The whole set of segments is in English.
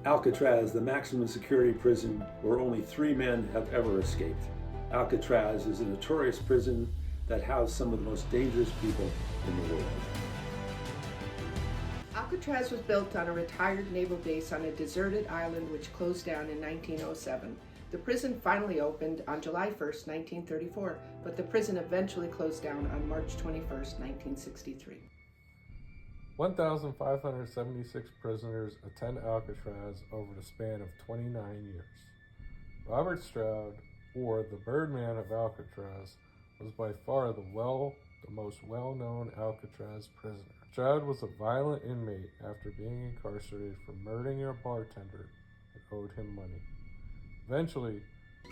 Alcatraz, the maximum security prison where only 3 men have ever escaped. Alcatraz is a notorious prison that housed some of the most dangerous people in the world. Alcatraz was built on a retired naval base on a deserted island which closed down in 1907. The prison finally opened on July 1st, 1934, but the prison eventually closed down on March 21st, 1963. 1,576 prisoners attend Alcatraz over the span of 29 years. Robert Stroud, or the Birdman of Alcatraz, was by far the most well-known Alcatraz prisoner. Stroud was a violent inmate after being incarcerated for murdering a bartender that owed him money. Eventually,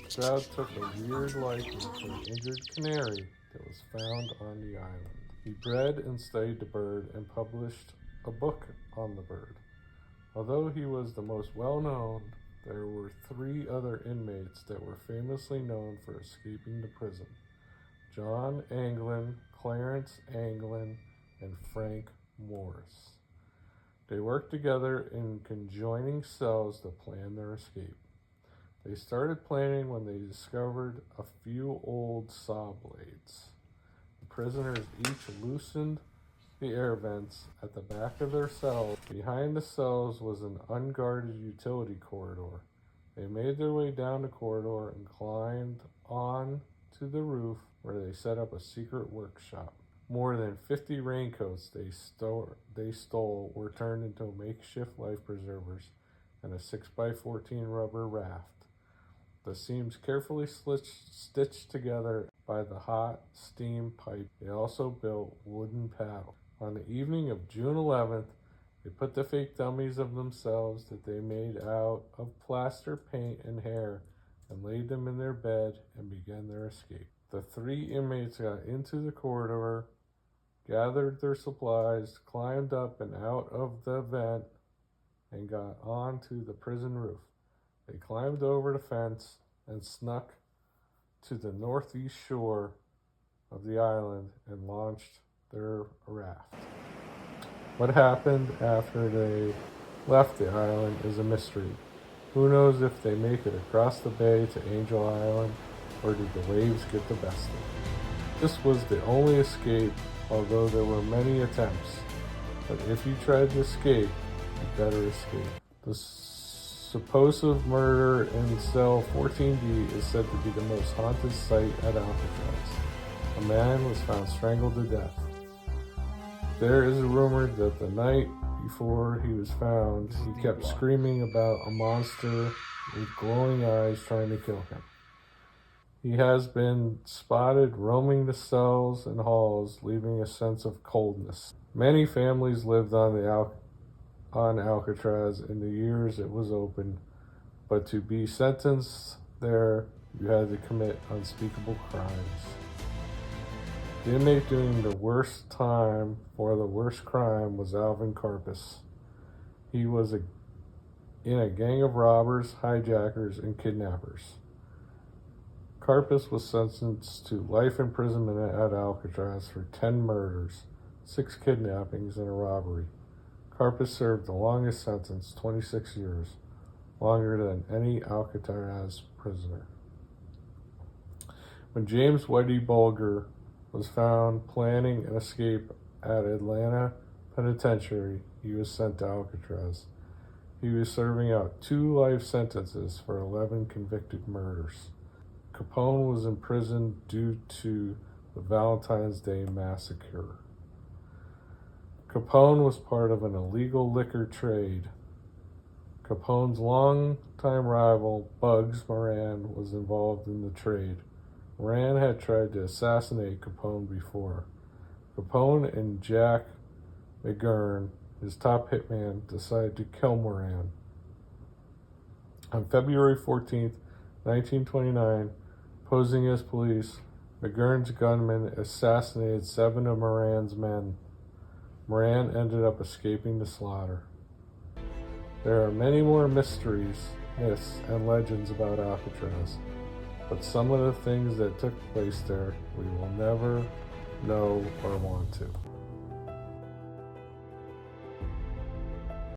Stroud took a weird liking for an injured canary that was found on the island. He bred and studied the bird and published a book on the bird. Although he was the most well-known, there were 3 other inmates that were famously known for escaping the prison: John Anglin, Clarence Anglin, and Frank Morris. They worked together in conjoining cells to plan their escape. They started planning when they discovered a few old saw blades. The prisoners each loosened the air vents at the back of their cells. Behind the cells was an unguarded utility corridor. They made their way down the corridor and climbed on to the roof, where they set up a secret workshop. More than 50 raincoats they stole were turned into makeshift life preservers and a 6x14 rubber raft. The seams carefully stitched together by the hot steam pipe. They also built wooden paddles. On the evening of June 11th, they put the fake dummies of themselves that they made out of plaster, paint, and hair and laid them in their bed and began their escape. The 3 inmates got into the corridor, gathered their supplies, climbed up and out of the vent, and got onto the prison roof. They climbed over the fence and snuck to the northeast shore of the island and launched their raft. What happened after they left the island is a mystery. Who knows if they make it across the bay to Angel Island, or did the waves get the best of them? This was the only escape, although there were many attempts. But if you tried to escape, you better escape. The supposed murder in cell 14D is said to be the most haunted site at Alcatraz. A man was found strangled to death. There is a rumor that the night before he was found, he kept screaming about a monster with glowing eyes trying to kill him. He has been spotted roaming the cells and halls, leaving a sense of coldness. Many families lived on Alcatraz in the years it was open, but to be sentenced there, you had to commit unspeakable crimes. The inmate doing the worst time for the worst crime was Alvin Karpis. He was in a gang of robbers, hijackers, and kidnappers. Karpis was sentenced to life imprisonment at Alcatraz for 10 murders, 6 kidnappings, and a robbery. Karpis served the longest sentence, 26 years, longer than any Alcatraz prisoner. When James Whitey Bulger was found planning an escape at Atlanta Penitentiary, he was sent to Alcatraz. He was serving out 2 life sentences for 11 convicted murders. Capone was imprisoned due to the Valentine's Day Massacre. Capone was part of an illegal liquor trade. Capone's longtime rival, Bugs Moran, was involved in the trade. Moran had tried to assassinate Capone before. Capone and Jack McGurn, his top hitman, decided to kill Moran. On February 14th, 1929, posing as police, McGurn's gunman assassinated 7 of Moran's men. Moran ended up escaping the slaughter. There are many more mysteries, myths, and legends about Alcatraz, but some of the things that took place there we will never know or want to.